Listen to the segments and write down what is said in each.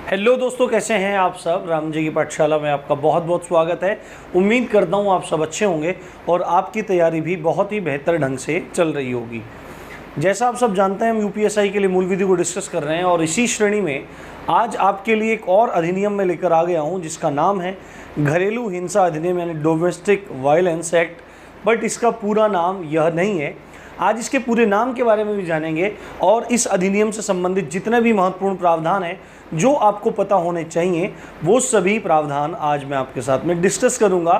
Hello दोस्तों, कैसे हैं आप सब। राम जी की पाठशाला में आपका बहुत बहुत स्वागत है। उम्मीद करता हूँ आप सब अच्छे होंगे और आपकी तैयारी भी बहुत ही बेहतर ढंग से चल रही होगी। जैसा आप सब जानते हैं, हम यूपीएससी के लिए मूल विधि को डिस्कस कर रहे हैं और इसी श्रेणी में आज आपके लिए एक और अधिनियम में लेकर आ गया हूँ जिसका नाम है घरेलू हिंसा अधिनियम यानी डोमेस्टिक वायलेंस एक्ट। बट इसका पूरा नाम यह नहीं है। आज इसके पूरे नाम के बारे में भी जानेंगे और इस अधिनियम से संबंधित जितने भी महत्वपूर्ण प्रावधान हैं जो आपको पता होने चाहिए, वो सभी प्रावधान आज मैं आपके साथ में डिस्कस करूंगा।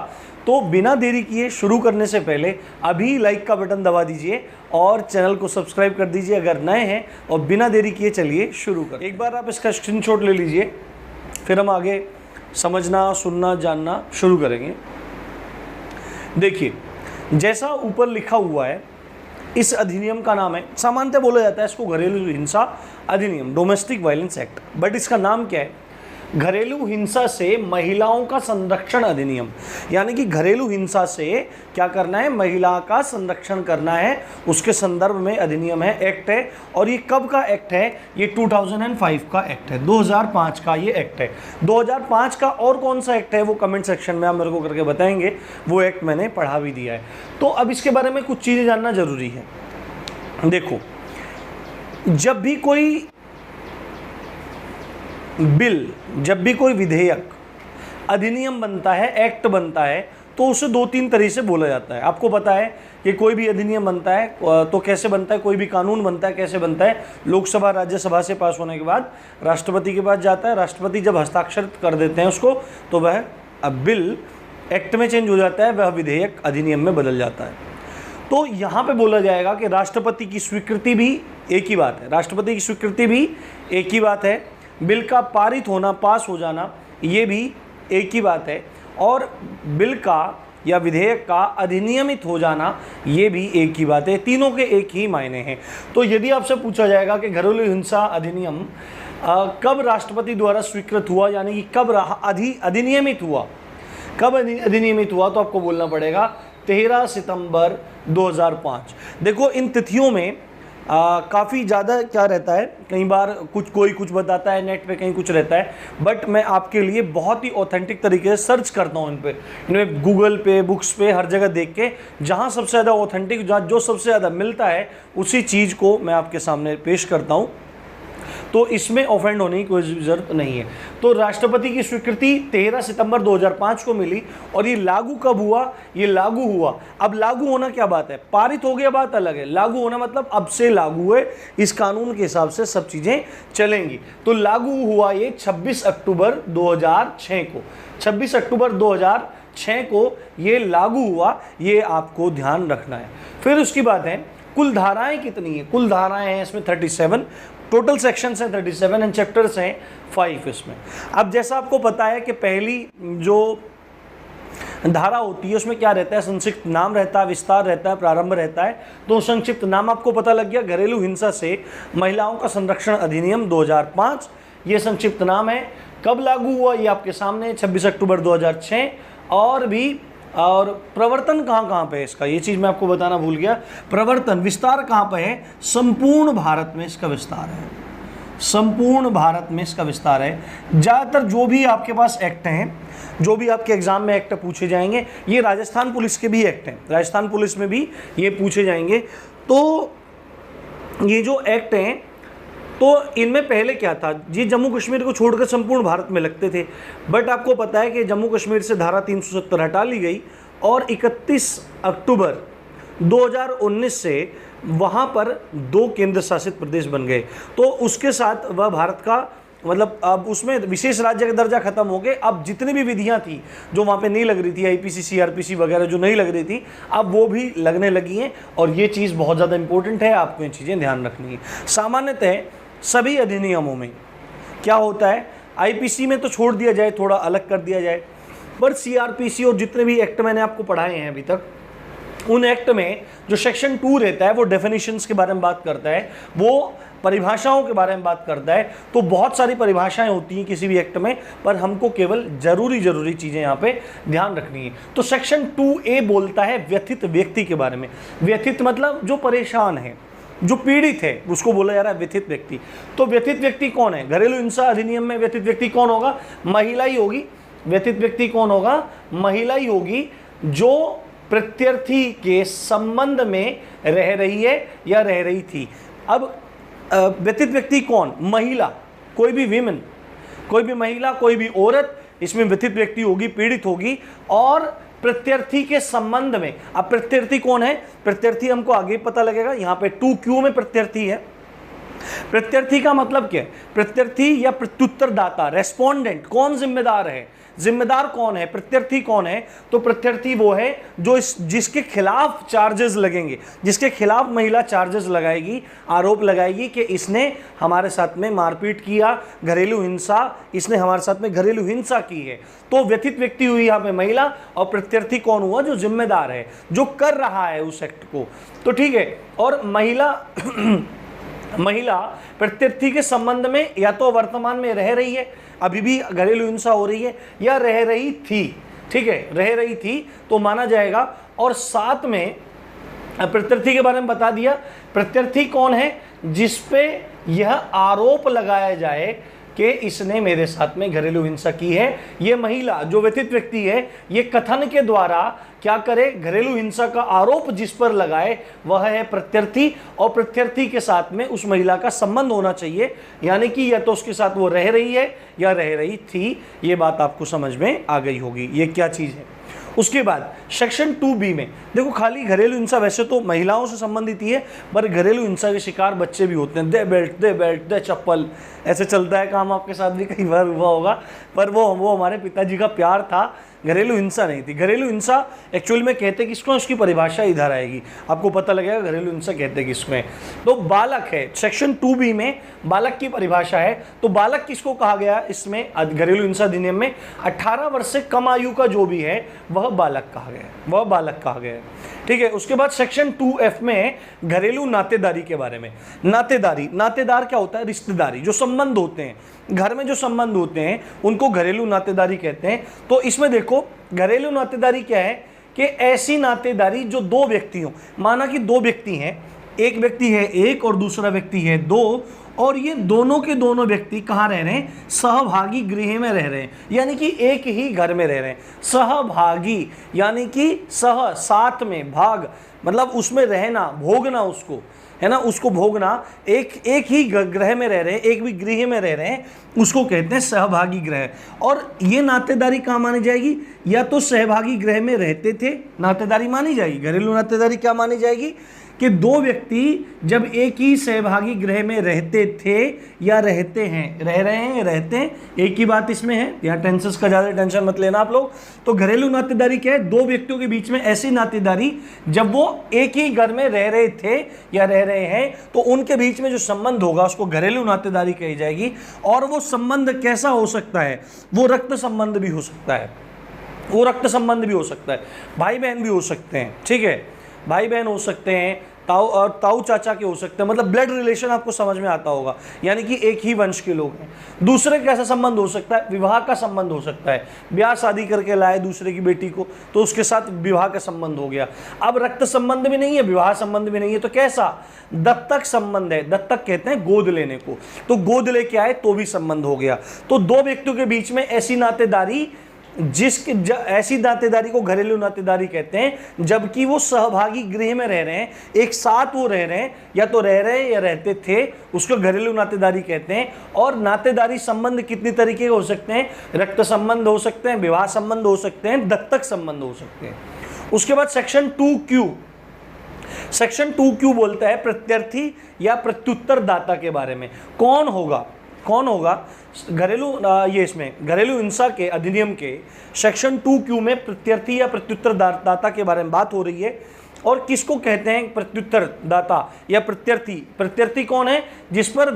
तो बिना देरी किए शुरू करने से पहले अभी लाइक का बटन दबा दीजिए और चैनल को सब्सक्राइब कर दीजिए अगर नए हैं। और बिना देरी किए चलिए शुरू कर। एक बार आप इसका स्क्रीनशॉट ले लीजिए, फिर हम आगे समझना, सुनना, जानना शुरू करेंगे। देखिए, जैसा ऊपर लिखा हुआ है, इस अधिनियम का नाम है, सामान्यतः बोला जाता है इसको घरेलू हिंसा अधिनियम, डोमेस्टिक वायलेंस एक्ट। बट इसका नाम क्या है? घरेलू हिंसा से महिलाओं का संरक्षण अधिनियम। यानी कि घरेलू हिंसा से क्या करना है? महिला का संरक्षण करना है, उसके संदर्भ में अधिनियम है, एक्ट है। और ये कब का एक्ट है? ये 2005 का एक्ट है, 2005 का ये एक्ट है। 2005 का और कौन सा एक्ट है वो कमेंट सेक्शन में आप मेरे को करके बताएंगे। वो एक्ट मैंने पढ़ा भी दिया है। तो अब इसके बारे में कुछ चीज़ें जानना जरूरी है। देखो, जब भी कोई बिल, जब भी कोई विधेयक, अधिनियम बनता है, एक्ट बनता है, तो उसे दो तीन तरीके से बोला जाता है। आपको पता है कि कोई भी अधिनियम बनता है तो कैसे बनता है, कोई भी कानून बनता है कैसे बनता है? लोकसभा राज्यसभा से पास होने के बाद राष्ट्रपति के पास जाता है। राष्ट्रपति जब हस्ताक्षर कर देते हैं उसको, तो वह अब बिल एक्ट में चेंज हो जाता है, वह विधेयक अधिनियम में बदल जाता है। तो यहाँ पे बोला जाएगा कि राष्ट्रपति की स्वीकृति भी एक ही बात है, राष्ट्रपति की स्वीकृति भी एक ही बात है, बिल का पारित होना, पास हो जाना, ये भी एक ही बात है, और बिल का या विधेयक का अधिनियमित हो जाना, ये भी एक ही बात है। तीनों के एक ही मायने हैं। तो यदि आपसे पूछा जाएगा कि घरेलू हिंसा अधिनियम कब राष्ट्रपति द्वारा स्वीकृत हुआ, यानी कि कब अधिनियमित हुआ, कब अधिनियमित हुआ, तो आपको बोलना पड़ेगा 13 सितंबर 2005। देखो, इन तिथियों में काफ़ी ज़्यादा क्या रहता है, कई बार कोई कुछ बताता है नेट पे, कहीं कुछ रहता है। बट मैं आपके लिए बहुत ही ऑथेंटिक तरीके से सर्च करता हूँ इनमें गूगल पे, बुक्स पे, हर जगह देख के जहाँ सबसे ज़्यादा ऑथेंटिक, जो सबसे ज़्यादा मिलता है, उसी चीज़ को मैं आपके सामने पेश करता हूँ। तो इसमें ऑफेंड होने की कोई ज़रूरत नहीं है। तो राष्ट्रपति की स्वीकृति 13 सितंबर 2005 को मिली। और ये लागू कब हुआ? ये लागू हुआ, अब लागू होना क्या बात है, पारित हो गया बात अलग है, लागू होना मतलब अब से लागू है, इस कानून के हिसाब से सब चीज़ें चलेंगी। तो लागू हुआ ये 26 अक्टूबर 2006 को, 26 अक्टूबर 2006 को ये लागू हुआ, ये आपको ध्यान रखना है। फिर उसकी बात है, कुल धाराएं कितनी है? कुल धाराएं हैं इसमें 37, टोटल सेक्शंस हैं 37 एंड चैप्टर्स हैं 5 इसमें। अब जैसा आपको पता है कि पहली जो धारा होती है उसमें क्या रहता है? संक्षिप्त नाम रहता है, विस्तार रहता है, प्रारंभ रहता है। तो संक्षिप्त नाम आपको पता लग गया, घरेलू हिंसा से महिलाओं का संरक्षण अधिनियम 2005, ये संक्षिप्त नाम है। कब लागू हुआ ये आपके सामने, 26 अक्टूबर 2006। और प्रवर्तन कहाँ पे है इसका, ये चीज़ मैं आपको बताना भूल गया। प्रवर्तन, विस्तार कहाँ पे है? संपूर्ण भारत में इसका विस्तार है, संपूर्ण भारत में इसका विस्तार है। ज़्यादातर जो भी आपके पास एक्ट हैं, जो भी आपके एग्जाम में एक्ट पूछे जाएंगे, ये राजस्थान पुलिस के भी एक्ट हैं, राजस्थान पुलिस में भी ये पूछे जाएंगे। तो ये जो एक्ट हैं, तो इनमें पहले क्या था, ये जम्मू कश्मीर को छोड़कर संपूर्ण भारत में लगते थे। बट आपको पता है कि जम्मू कश्मीर से धारा 370 हटा ली गई और 31 अक्टूबर 2019 से वहाँ पर 2 केंद्र शासित प्रदेश बन गए। तो उसके साथ वह भारत का मतलब अब उसमें विशेष राज्य का दर्जा खत्म हो गए। अब जितनी भी विधियां थी जो वहाँ पे नहीं लग रही थी, आईपीसी, सीआरपीसी वगैरह जो नहीं लग रही थी, अब वो भी लगने लगी हैं। और ये चीज़ बहुत ज़्यादा इंपॉर्टेंट है, आपको ये चीज़ें ध्यान रखनी है। सामान्यतः सभी अधिनियमों में क्या होता है, आईपीसी में तो छोड़ दिया जाए, थोड़ा अलग कर दिया जाए, पर सीआरपीसी और जितने भी एक्ट मैंने आपको पढ़ाए हैं अभी तक, उन एक्ट में जो सेक्शन 2 रहता है वो डेफिनेशंस के बारे में बात करता है, वो परिभाषाओं के बारे में बात करता है। तो बहुत सारी परिभाषाएं होती हैं किसी भी एक्ट में, पर हमको केवल जरूरी चीज़ें यहाँ पे ध्यान रखनी है। तो सेक्शन 2A बोलता है व्यथित व्यक्ति के बारे में। व्यथित मतलब जो परेशान है, जो पीड़ित है उसको बोला जा रहा है व्यथित व्यक्ति। तो व्यथित व्यक्ति कौन है? घरेलू हिंसा अधिनियम में व्यथित व्यक्ति कौन होगा? महिला ही होगी। व्यथित व्यक्ति कौन होगा? महिला ही होगी, जो प्रत्यर्थी के संबंध में रह रही है या रह रही थी। अब व्यथित व्यक्ति कौन? महिला, कोई भी विमेन, कोई भी महिला, कोई भी औरत इसमें व्यथित व्यक्ति होगी, पीड़ित होगी, और प्रत्यर्थी के संबंध में। अब प्रत्यर्थी कौन है? प्रत्यर्थी हमको आगे पता लगेगा। यहाँ पे 2Q में प्रत्यर्थी है। प्रत्यर्थी का मतलब क्या है? प्रत्यर्थी या प्रत्युत्तरदाता, रेस्पोंडेंट, कौन जिम्मेदार है? जिम्मेदार कौन है? प्रत्यर्थी कौन है? तो प्रत्यर्थी वो है जो जिसके खिलाफ चार्जेस लगेंगे, जिसके खिलाफ महिला चार्जेस लगाएगी, आरोप लगाएगी कि इसने हमारे साथ में मारपीट किया, घरेलू हिंसा, इसने हमारे साथ में घरेलू हिंसा की है। तो व्यथित व्यक्ति हुई यहाँ पे महिला, और प्रत्यर्थी कौन हुआ? जो जिम्मेदार है, जो कर रहा है उस एक्ट को। तो ठीक है। और महिला प्रत्यर्थी के संबंध में या तो वर्तमान में रह रही है, अभी भी घरेलू हिंसा हो रही है, या रह रही थी। ठीक है, रह रही थी तो माना जाएगा। और साथ में प्रत्यर्थी के बारे में बता दिया। प्रत्यर्थी कौन है? जिस पे यह आरोप लगाया जाए कि इसने मेरे साथ में घरेलू हिंसा की है। ये महिला जो व्यथित व्यक्ति है, ये कथन के द्वारा क्या करे? घरेलू हिंसा का आरोप जिस पर लगाए वह है प्रत्यर्थी, और प्रत्यर्थी के साथ में उस महिला का संबंध होना चाहिए, यानी कि या तो उसके साथ वो रह रही है या रह रही थी। ये बात आपको समझ में आ गई होगी, ये क्या चीज़ है। उसके बाद सेक्शन 2B में देखो, खाली घरेलू हिंसा वैसे तो महिलाओं से संबंधित ही है, पर घरेलू हिंसा के शिकार बच्चे भी होते हैं। दे बेल्ट दे चप्पल, ऐसे चलता है काम। आपके साथ भी कई बार हुआ होगा, पर वो हमारे पिताजी का प्यार था, घरेलू हिंसा नहीं थी। घरेलू हिंसा एक्चुअल में कहते किसको? उसकी परिभाषा इधर आएगी, आपको पता लगेगा घरेलू हिंसा कहते किसमें। तो बालक है, सेक्शन 2B में बालक की परिभाषा है। तो बालक किसको कहा गया इसमें? घरेलू हिंसा अधिनियम में 18 वर्ष से कम आयु का जो भी है वह बालक कहा गया है, वह बालक कहा गया है। ठीक है। उसके बाद सेक्शन 2F में घरेलू नातेदारी के बारे में। नातेदार क्या होता है? रिश्तेदारी, जो संबंध होते हैं घर में, जो संबंध होते हैं उनको घरेलू नातेदारी कहते हैं। तो इसमें देखो, घरेलू नातेदारी क्या है कि ऐसी नातेदारी जो दो व्यक्ति हों। माना कि दो व्यक्ति हैं, एक व्यक्ति है एक और दूसरा व्यक्ति है दो, और ये दोनों के दोनों व्यक्ति कहाँ रह रहे हैं? सहभागी गृह में रह रहे हैं, यानी कि एक ही घर में रह रहे हैं। सहभागी यानी कि साथ में, भाग मतलब उसमें रहना, भोगना, उसको है ना, उसको भोगना। एक ही ग्रह में रह रहे हैं, एक भी गृह में रह रहे हैं, उसको कहते हैं सहभागी ग्रह। और ये नातेदारी कहाँ मानी जाएगी? या तो सहभागी ग्रह में रहते थे, नातेदारी मानी जाएगी। घरेलू नातेदारी क्या मानी जाएगी? कि दो व्यक्ति जब एक ही सहभागी गृह में रहते थे या रहते हैं, रह रहे हैं, रहते हैं, एक ही बात इसमें है। यहाँ टेंसेस का ज़्यादा टेंशन मत लेना आप लोग। तो घरेलू नातेदारी क्या है? दो व्यक्तियों के बीच में ऐसी नातेदारी जब वो एक ही घर में रह रहे थे या रह रहे हैं, तो उनके बीच में जो संबंध होगा उसको घरेलू नातेदारी कही जाएगी। और वो संबंध कैसा हो सकता है? वो रक्त संबंध भी हो सकता है, वो रक्त संबंध भी हो सकता है, भाई बहन भी हो सकते हैं। ठीक है, भाई बहन हो सकते हैं, ताऊ चाचा के हो सकते हैं, मतलब ब्लड रिलेशन आपको समझ में आता होगा, यानी कि एक ही वंश के लोग हैं। दूसरे कैसा संबंध हो सकता है? विवाह का संबंध हो सकता है, ब्याह शादी करके लाए दूसरे की बेटी को, तो उसके साथ विवाह का संबंध हो गया। अब रक्त संबंध भी नहीं है, विवाह संबंध भी नहीं है, तो कैसा? दत्तक संबंध है। दत्तक कहते हैं गोद लेने को, तो गोद लेके आए तो भी संबंध हो गया। तो दो व्यक्तियों के बीच में ऐसी नातेदारी, ऐसी नातेदारी को घरेलू नातेदारी कहते हैं, जबकि वो सहभागी गृह में रह रहे हैं, एक साथ वो रह रहे हैं, या तो रह रहे हैं या रहते थे, उसको घरेलू नातेदारी कहते हैं। और नातेदारी संबंध कितनी तरीके के हो सकते हैं? रक्त संबंध हो सकते हैं, विवाह संबंध हो सकते हैं, दत्तक संबंध हो सकते हैं। उसके बाद सेक्शन 2Q, सेक्शन 2Q बोलता है प्रत्यर्थी या प्रत्युत्तरदाता के बारे में। कौन होगा घरेलू ये इसमें घरेलू हिंसा के अधिनियम के सेक्शन 2Q में प्रत्यर्थी या प्रत्युत्तरदाता के बारे में बात हो रही है। और किसको कहते हैं प्रत्युत्तरदाता या प्रत्यर्थी? प्रत्यर्थी कौन है? जिस पर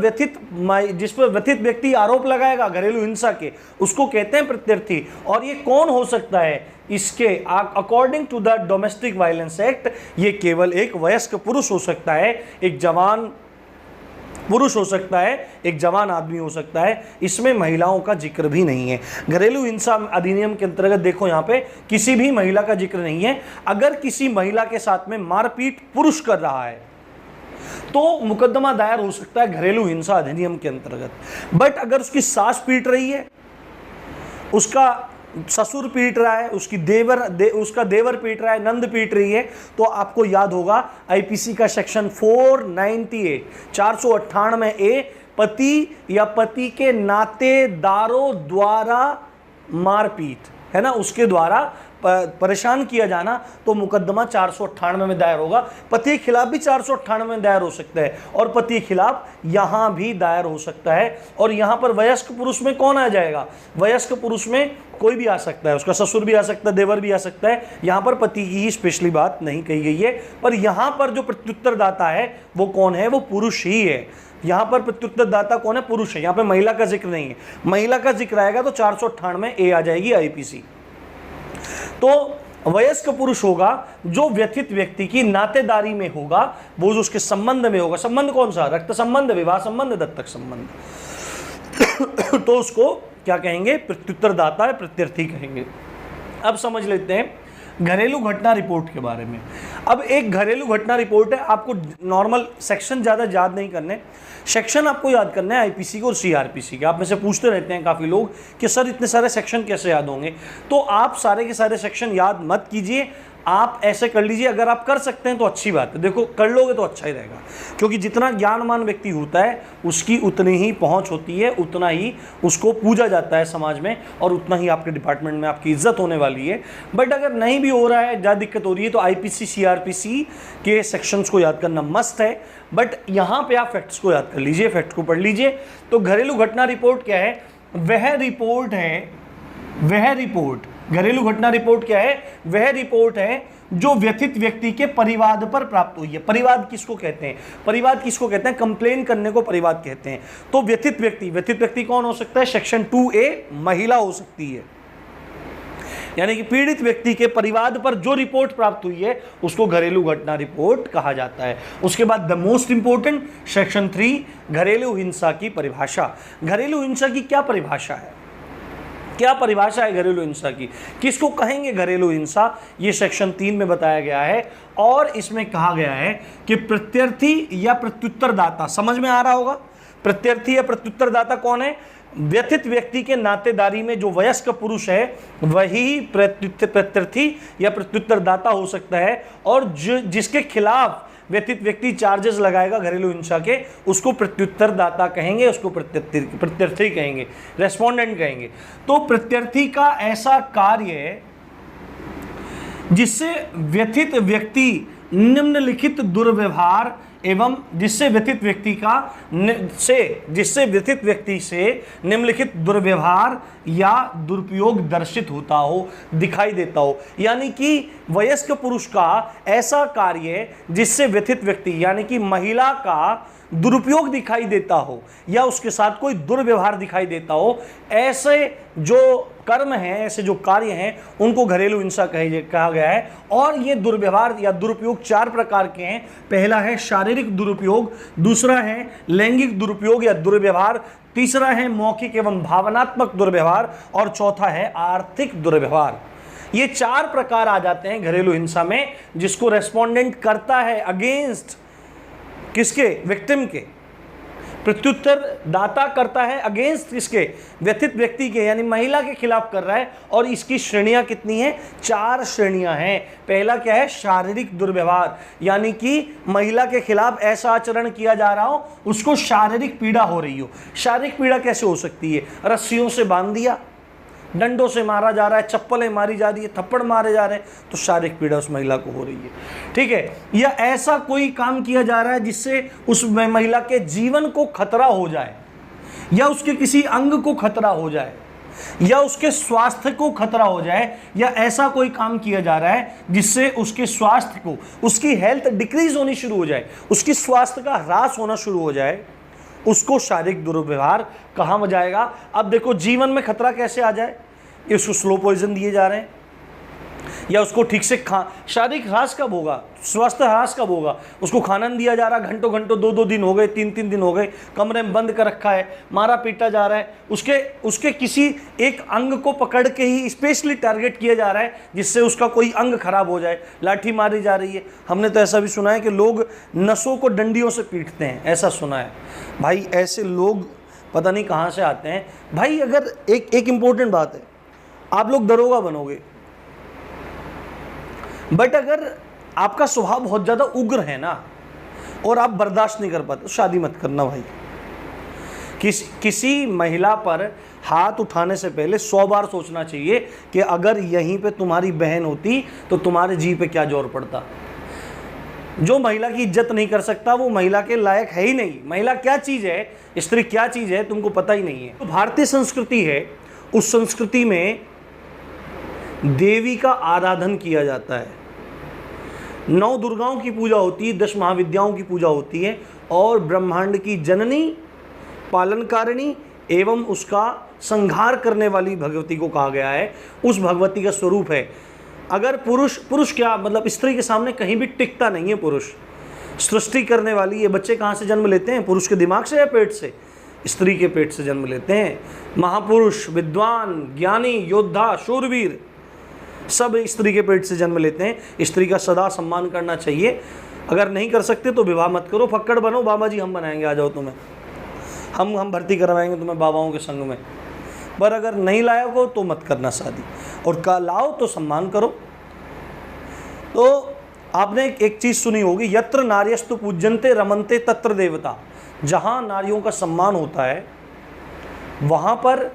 व्यथित व्यक्ति आरोप लगाएगा घरेलू हिंसा के, उसको कहते हैं प्रत्यर्थी। और ये कौन हो सकता है? इसके according to the domestic violence act ये केवल एक वयस्क पुरुष हो सकता है, एक जवान पुरुष हो सकता है, एक जवान आदमी हो सकता है। इसमें महिलाओं का जिक्र भी नहीं है। घरेलू हिंसा अधिनियम के अंतर्गत देखो, यहाँ पे किसी भी महिला का जिक्र नहीं है। अगर किसी महिला के साथ में मारपीट पुरुष कर रहा है तो मुकदमा दायर हो सकता है घरेलू हिंसा अधिनियम के अंतर्गत। बट अगर उसकी सास पीट रही है, उसका ससुर पीट रहा है, उसका देवर पीट रहा है, नंद पीट रही है, तो आपको याद होगा आईपीसी का सेक्शन 498 498 पति या पति के नातेदारों द्वारा मारपीट, है ना, उसके द्वारा परेशान किया जाना, तो मुकदमा 498 में दायर होगा। पति के खिलाफ भी 498 में दायर हो सकता है और पति के खिलाफ यहां भी दायर हो सकता है। और यहां पर वयस्क पुरुष में कौन आ जाएगा? वयस्क पुरुष में कोई भी आ सकता है, उसका ससुर भी आ सकता है, देवर भी आ सकता है। यहां पर पति की ही स्पेशली बात नहीं कही गई है, पर यहां पर जो प्रत्युत्तरदाता है वो कौन है? वो पुरुष ही है। यहां पर प्रत्युत्तरदाता कौन है? पुरुष है। यहां पर महिला का जिक्र नहीं है। महिला का जिक्र आएगा तो 498 ए आ जाएगी आईपीसी। तो वयस्क पुरुष होगा जो व्यथित व्यक्ति की नातेदारी में होगा, वो जो उसके संबंध में होगा। संबंध कौन सा? रक्त संबंध, विवाह संबंध, दत्तक संबंध। तो उसको क्या कहेंगे? प्रत्युत्तरदाता है, प्रत्यर्थी कहेंगे। अब समझ लेते हैं घरेलू घटना रिपोर्ट के बारे में। अब एक घरेलू घटना रिपोर्ट है, आपको नॉर्मल सेक्शन ज़्यादा याद नहीं करने, सेक्शन आपको याद करना है आईपीसी के और सीआरपीसी के। आप में से पूछते रहते हैं काफ़ी लोग कि सर इतने सारे सेक्शन कैसे याद होंगे? तो आप सारे के सारे सेक्शन याद मत कीजिए, आप ऐसे कर लीजिए। अगर आप कर सकते हैं तो अच्छी बात है, देखो कर लोगे तो अच्छा ही रहेगा, क्योंकि जितना ज्ञानवान व्यक्ति होता है उसकी उतनी ही पहुंच होती है, उतना ही उसको पूजा जाता है समाज में, और उतना ही आपके डिपार्टमेंट में आपकी इज्जत होने वाली है। बट अगर नहीं भी हो रहा है, ज़्यादा दिक्कत हो रही है, तो आईपीसी सीआरपीसी के सेक्शंस को याद करना मस्त है। बट यहाँ पे आप फैक्ट्स को याद कर लीजिए, फैक्ट को पढ़ लीजिए। तो घरेलू घटना रिपोर्ट क्या है? वह रिपोर्ट घरेलू घटना रिपोर्ट क्या है? वह रिपोर्ट है जो व्यथित व्यक्ति के परिवाद पर प्राप्त हुई है। परिवाद किसको कहते हैं? परिवाद किसको कहते हैं? कंप्लेन करने को परिवाद कहते हैं। तो व्यथित व्यक्ति कौन हो सकता है? सेक्शन 2A महिला हो सकती है, यानी कि पीड़ित व्यक्ति के परिवाद पर जो रिपोर्ट प्राप्त हुई है उसको घरेलू घटना रिपोर्ट कहा जाता है। उसके बाद द मोस्ट इंपोर्टेंट सेक्शन 3 घरेलू हिंसा की परिभाषा। घरेलू हिंसा की क्या परिभाषा है? क्या परिभाषा है घरेलू हिंसा की? किसको कहेंगे घरेलू हिंसा? ये सेक्शन 3 में बताया गया है, और इसमें कहा गया है कि प्रत्यर्थी या प्रत्युत्तरदाता, समझ में आ रहा होगा? प्रत्यर्थी या प्रत्युत्तरदाता कौन है? व्यथित व्यक्ति के नातेदारी में जो वयस्क पुरुष है वही प्रत्यर्थी या प्रत्युत्तरदाता हो सकता है, और जिसके खिलाफ व्यथित व्यक्ति चार्जेस लगाएगा घरेलू हिंसा के, उसको प्रत्युत्तरदाता कहेंगे, उसको प्रत्यर्थी कहेंगे, रेस्पोंडेंट कहेंगे। तो प्रत्यर्थी का ऐसा कार्य जिससे व्यथित व्यक्ति निम्नलिखित दुर्व्यवहार एवं जिससे व्यथित व्यक्ति से निम्नलिखित दुर्व्यवहार या दुरुपयोग दर्शित होता हो, दिखाई देता हो। यानी कि वयस्क पुरुष का ऐसा कार्य जिससे व्यथित व्यक्ति यानी कि महिला का दुरुपयोग दिखाई देता हो या उसके साथ कोई दुर्व्यवहार दिखाई देता हो, ऐसे जो कर्म हैं, ऐसे जो कार्य हैं, उनको घरेलू हिंसा कहा गया है। और ये दुर्व्यवहार या दुरुपयोग 4 प्रकार के हैं। पहला है शारीरिक दुरुपयोग, दूसरा है लैंगिक दुरुपयोग या दुर्व्यवहार, तीसरा है मौखिक एवं भावनात्मक दुर्व्यवहार, और चौथा है आर्थिक दुर्व्यवहार। ये 4 प्रकार आ जाते हैं घरेलू हिंसा में, जिसको रेस्पोंडेंट करता है अगेंस्ट किसके? विक्टिम के। प्रत्युत्तर दाता करता है अगेंस्ट किसके? व्यथित व्यक्ति के, यानी महिला के खिलाफ कर रहा है। और इसकी श्रेणियां कितनी हैं? 4 श्रेणियां हैं। पहला क्या है? शारीरिक दुर्व्यवहार, यानी कि महिला के खिलाफ ऐसा आचरण किया जा रहा हो, उसको शारीरिक पीड़ा हो रही हो। शारीरिक पीड़ा कैसे हो सकती है? रस्सियों से बांध दिया, डंडों से मारा जा रहा है, चप्पलें मारी जा रही है, थप्पड़ मारे जा रहे हैं, तो शारीरिक पीड़ा उस महिला को हो रही है, ठीक है। या ऐसा कोई काम किया जा रहा है जिससे उस महिला के जीवन को खतरा हो जाए, या उसके किसी अंग को खतरा हो जाए, या उसके स्वास्थ्य को खतरा हो जाए, या ऐसा कोई काम किया जा रहा है जिससे उसके स्वास्थ्य को, उसकी हेल्थ डिक्रीज होनी शुरू हो जाए, उसकी स्वास्थ्य का ह्रास होना शुरू हो जाए, उसको शारीरिक दुर्व्यवहार कहा जाएगा। अब देखो जीवन में खतरा कैसे आ जाए, इसको स्लो पॉइजन दिए जा रहे हैं, या उसको ठीक से शारीरिक ह्रास कब होगा, स्वास्थ्य ह्रास कब होगा? उसको खाना नहीं दिया जा रहा, घंटों घंटों 2-2 दिन हो गए, 3-3 दिन हो गए, कमरे में बंद कर रखा है, मारा पीटा जा रहा है, उसके किसी एक अंग को पकड़ के ही स्पेशली टारगेट किया जा रहा है जिससे उसका कोई अंग खराब हो जाए, लाठी मारी जा रही है। हमने तो ऐसा भी सुना है कि लोग नसों को डंडियों से पीटते हैं, ऐसा सुना है। भाई ऐसे लोग पता नहीं कहाँ से आते हैं। भाई अगर एक इंपॉर्टेंट बात है, आप लोग दरोगा बनोगे, बट अगर आपका स्वभाव बहुत ज़्यादा उग्र है ना और आप बर्दाश्त नहीं कर पाते तो शादी मत करना भाई। किसी महिला पर हाथ उठाने से पहले 100 बार सोचना चाहिए कि अगर यहीं पे तुम्हारी बहन होती तो तुम्हारे जी पे क्या जोर पड़ता। जो महिला की इज्जत नहीं कर सकता वो महिला के लायक है ही नहीं। महिला क्या चीज़ है, स्त्री क्या चीज़ है, तुमको पता ही नहीं है। तो भारतीय संस्कृति है, उस संस्कृति में देवी का आराधन किया जाता है, 9 दुर्गाओं की पूजा होती है, 10 महाविद्याओं की पूजा होती है और ब्रह्मांड की जननी, पालनकारिणी एवं उसका संहार करने वाली भगवती को कहा गया है। उस भगवती का स्वरूप है। अगर पुरुष क्या मतलब स्त्री के सामने कहीं भी टिकता नहीं है। पुरुष सृष्टि करने वाली, ये बच्चे कहाँ से जन्म लेते हैं? पुरुष के दिमाग से या पेट से? स्त्री के पेट से जन्म लेते हैं। महापुरुष, विद्वान, ज्ञानी, योद्धा, शूरवीर सब स्त्री के पेट से जन्म लेते हैं। स्त्री का सदा सम्मान करना चाहिए। अगर नहीं कर सकते तो विवाह मत करो, फक्कड़ बनो, बाबा जी हम बनाएंगे, आ जाओ तुम्हें, हम भर्ती करवाएंगे तुम्हें बाबाओं के संग में। पर अगर नहीं लाया हो तो मत करना शादी, और का लाओ तो सम्मान करो। तो आपने एक चीज़ सुनी होगी, यत्र नार्यस्तु पूज्यन्ते रमन्ते तत्र देवता। जहाँ नारियों का सम्मान होता है वहाँ पर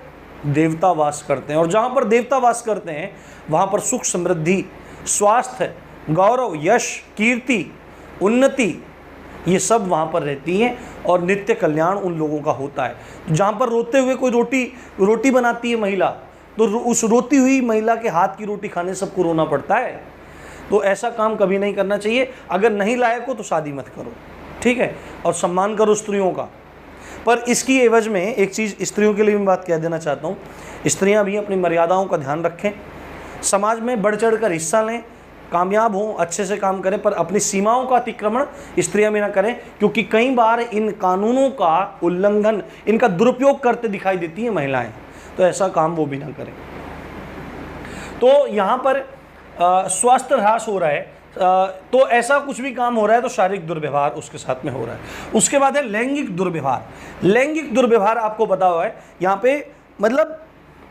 देवता वास करते हैं, और जहाँ पर देवता वास करते हैं वहाँ पर सुख, समृद्धि, स्वास्थ्य, गौरव, यश, कीर्ति, उन्नति, ये सब वहाँ पर रहती हैं और नित्य कल्याण उन लोगों का होता है। जहाँ पर रोते हुए कोई रोटी बनाती है महिला, तो उस रोती हुई महिला के हाथ की रोटी खाने सबको रोना पड़ता है। तो ऐसा काम कभी नहीं करना चाहिए। अगर नहीं लायक हो तो शादी मत करो, ठीक है, और सम्मान करो स्त्रियों का। पर इसकी एवज में एक चीज़ स्त्रियों के लिए मैं बात कह देना चाहता हूँ, स्त्रियाँ भी अपनी मर्यादाओं का ध्यान रखें, समाज में बढ़ चढ़ कर हिस्सा लें, कामयाब हों, अच्छे से काम करें, पर अपनी सीमाओं का अतिक्रमण स्त्रियां भी ना करें, क्योंकि कई बार इन कानूनों का उल्लंघन, इनका दुरुपयोग करते दिखाई देती हैं महिलाएं। तो ऐसा काम वो भी ना करें। तो यहाँ पर स्वास्थ्य ह्रास हो रहा है, तो ऐसा कुछ भी काम हो रहा है तो शारीरिक दुर्व्यवहार उसके साथ में हो रहा है। उसके बाद है लैंगिक दुर्व्यवहार। लैंगिक दुर्व्यवहार आपको पता हुआ है, यहाँ पे मतलब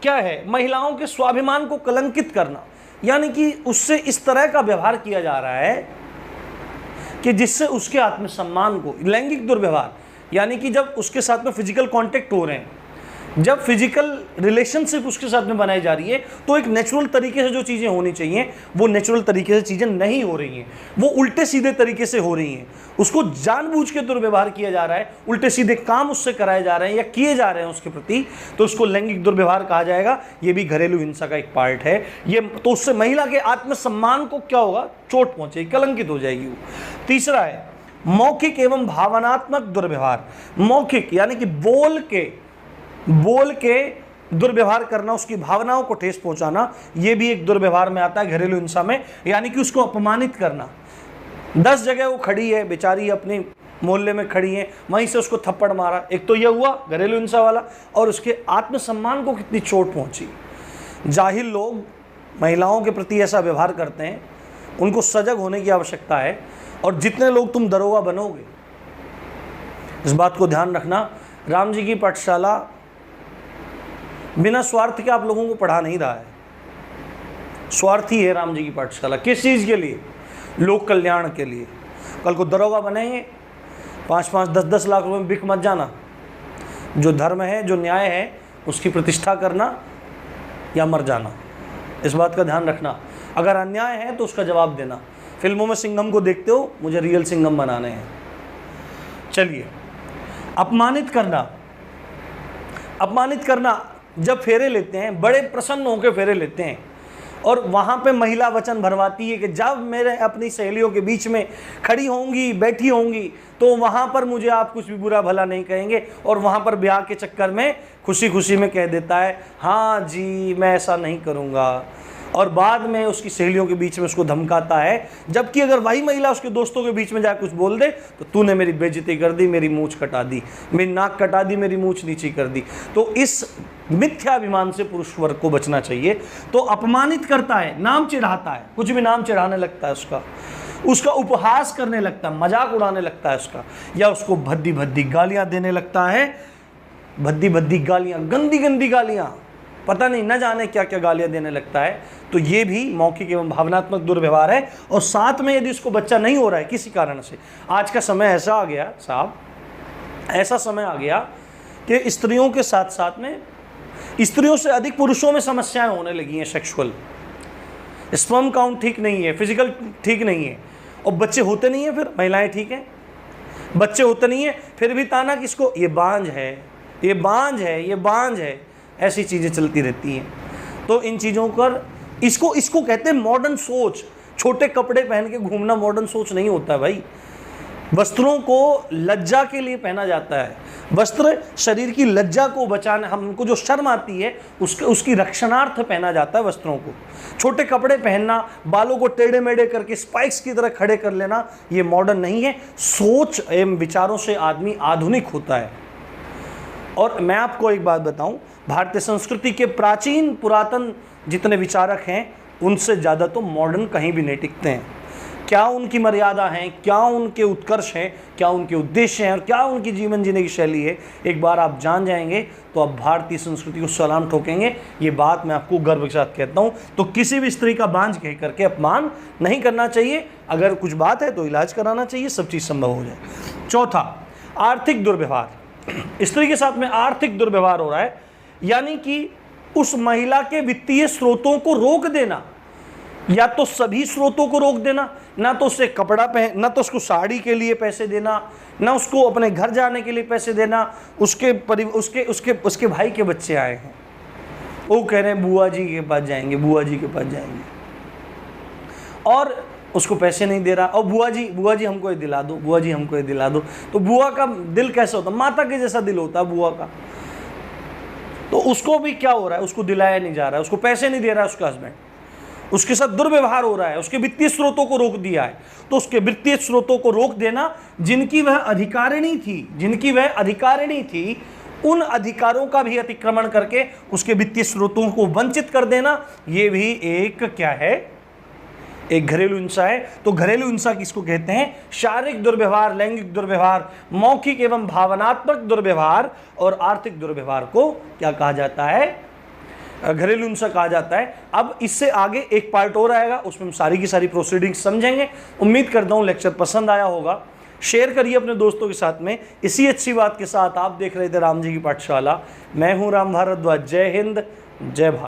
क्या है, महिलाओं के स्वाभिमान को कलंकित करना, यानी कि उससे इस तरह का व्यवहार किया जा रहा है कि जिससे उसके आत्मसम्मान को, लैंगिक दुर्व्यवहार यानी कि जब उसके साथ में फिजिकल कांटेक्ट हो रहे हैं, जब फिजिकल रिलेशनशिप उसके साथ में बनाई जा रही है, तो एक नेचुरल तरीके से जो चीज़ें होनी चाहिए वो नेचुरल तरीके से चीज़ें नहीं हो रही हैं, वो उल्टे सीधे तरीके से हो रही हैं। उसको जानबूझ के दुर्व्यवहार किया जा रहा है, उल्टे सीधे काम उससे कराए जा रहे हैं या किए जा रहे हैं उसके प्रति, तो उसको लैंगिक दुर्व्यवहार कहा जाएगा। ये भी घरेलू हिंसा का एक पार्ट है। ये तो उससे महिला के आत्मसम्मान को क्या होगा, चोट पहुंचेगी, कलंकित हो जाएगी वो। तीसरा है मौखिक एवं भावनात्मक दुर्व्यवहार। मौखिक यानी कि बोल के दुर्व्यवहार करना, उसकी भावनाओं को ठेस पहुंचाना, ये भी एक दुर्व्यवहार में आता है घरेलू हिंसा में। यानी कि उसको अपमानित करना। 10 जगह वो खड़ी है बेचारी, अपने मोहल्ले में खड़ी है, वहीं से उसको थप्पड़ मारा, एक तो यह हुआ घरेलू हिंसा वाला, और उसके आत्मसम्मान को कितनी चोट पहुंची। जाहिल लोग महिलाओं के प्रति ऐसा व्यवहार करते हैं, उनको सजग होने की आवश्यकता है। और जितने लोग तुम दरोगा बनोगे, इस बात को ध्यान रखना, राम जी की पाठशाला बिना स्वार्थ के आप लोगों को पढ़ा नहीं रहा है। स्वार्थी है राम जी की पाठशाला। किस चीज़ के लिए? लोक कल्याण के लिए। कल को दरोगा बनेंगे, 5-5, 10-10 लाख रुपए में बिक मत जाना। जो धर्म है, जो न्याय है, उसकी प्रतिष्ठा करना या मर जाना, इस बात का ध्यान रखना। अगर अन्याय है तो उसका जवाब देना। फिल्मों में सिंघम को देखते हो, मुझे रियल सिंघम बनाने हैं। चलिए, अपमानित करना जब फेरे लेते हैं, बड़े प्रसन्न होकर फेरे लेते हैं, और वहाँ पे महिला वचन भरवाती है कि जब मेरे अपनी सहेलियों के बीच में खड़ी होंगी, बैठी होंगी, तो वहाँ पर मुझे आप कुछ भी बुरा भला नहीं कहेंगे, और वहाँ पर ब्याह के चक्कर में खुशी खुशी में कह देता है हाँ जी मैं ऐसा नहीं करूँगा, और बाद में उसकी सहेलियों के बीच में उसको धमकाता है, जबकि अगर वही महिला उसके दोस्तों के बीच में जाकर कुछ बोल दे तो तूने मेरी बेइज्जती कर दी, मेरी मूंछ कटा दी, मेरी नाक कटा दी, मेरी मूंछ नीची कर दी। तो इस मिथ्याभिमान से पुरुष वर्ग को बचना चाहिए। तो अपमानित करता है, नाम चिढ़ाता है, कुछ भी नाम चिढ़ाने लगता है उसका उपहास करने लगता है, मजाक उड़ाने लगता है उसका, या उसको भद्दी भद्दी गालियां देने लगता है, भद्दी भद्दी गालियां, गंदी गंदी गालियां, पता नहीं न जाने क्या क्या गालियां देने लगता है। तो ये भी मौखिक एवं भावनात्मक दुर्व्यवहार है। और साथ में यदि उसको बच्चा नहीं हो रहा है किसी कारण से, आज का समय ऐसा आ गया साहब, ऐसा समय आ गया कि स्त्रियों के साथ साथ में स्त्रियों से अधिक पुरुषों में समस्याएं होने लगी हैं। सेक्सुअल स्पर्म काउंट ठीक नहीं है, फिजिकल ठीक नहीं है, और बच्चे होते नहीं है। फिर महिलाएं ठीक हैं, बच्चे होते नहीं है, फिर भी ताना किसको, ये बांझ है, ये बांझ है, ये बांझ है, ऐसी चीज़ें चलती रहती हैं। तो इन चीज़ों पर इसको कहते हैं मॉडर्न सोच। छोटे कपड़े पहन के घूमना मॉडर्न सोच नहीं होता है भाई। वस्त्रों को लज्जा के लिए पहना जाता है। वस्त्र शरीर की लज्जा को बचाने, हमको जो शर्म आती है उसकी रक्षणार्थ पहना जाता है वस्त्रों को। छोटे कपड़े पहनना, बालों को टेढ़े मेढ़े करके स्पाइक्स की तरह खड़े कर लेना, ये मॉडर्न नहीं है। सोच एवं विचारों से आदमी आधुनिक होता है। और मैं आपको एक बात बताऊं, भारतीय संस्कृति के प्राचीन पुरातन जितने विचारक हैं उनसे ज़्यादा तो मॉडर्न कहीं भी नहीं टिकते हैं। क्या उनकी मर्यादा हैं, क्या उनके उत्कर्ष हैं, क्या उनके उद्देश्य हैं और क्या उनकी जीवन जीने की शैली है, एक बार आप जान जाएंगे तो आप भारतीय संस्कृति को सलाम ठोकेंगे। ये बात मैं आपको गर्व के साथ कहता हूँ। तो किसी भी स्त्री का बांझ कह करके अपमान नहीं करना चाहिए। अगर कुछ बात है तो इलाज कराना चाहिए, सब चीज़ संभव हो जाए। चौथा, आर्थिक दुर्व्यवहार। स्त्री के साथ में आर्थिक दुर्व्यवहार हो रहा है, यानी कि उस महिला के वित्तीय स्रोतों को रोक देना, या तो सभी स्रोतों को रोक देना, ना तो उससे कपड़ा पहन, ना तो उसको साड़ी के लिए पैसे देना, ना उसको अपने घर जाने के लिए पैसे देना। उसके भाई के बच्चे आए हैं, वो कह रहे हैं बुआ जी के पास जाएंगे, बुआ जी के पास जाएंगे, और उसको पैसे नहीं दे रहा। और बुआ जी हमको ये दिला दो, बुआ जी हमको ये दिला दो। तो बुआ का दिल कैसा होता है, माता के जैसा दिल होता है बुआ का। तो उसको भी क्या हो रहा है, उसको दिलाया नहीं जा रहा है, उसको पैसे नहीं दे रहा है उसका हस्बैंड, उसके साथ दुर्व्यवहार हो रहा है, उसके वित्तीय स्रोतों को रोक दिया है। तो उसके वित्तीय स्रोतों को रोक देना, जिनकी वह अधिकारिणी थी, उन अधिकारों का भी अतिक्रमण करके उसके वित्तीय स्रोतों को वंचित कर देना, ये भी एक क्या है, एक घरेलू हिंसा है। तो घरेलू हिंसा किसको कहते हैं, शारीरिक दुर्व्यवहार, लैंगिक दुर्व्यवहार, मौखिक एवं भावनात्मक दुर्व्यवहार और आर्थिक दुर्व्यवहार को क्या कहा जाता है, घरेलू हिंसा कहा जाता है। अब इससे आगे एक पार्ट और आएगा, उसमें हम सारी की सारी प्रोसीडिंग्स समझेंगे। उम्मीद करता हूँ लेक्चर पसंद आया होगा। शेयर करिए अपने दोस्तों के साथ में। इसी अच्छी बात के साथ आप देख रहे थे राम जी की पाठशाला। मैं हूँ राम भारद्वाज। जय हिंद, जय भारत।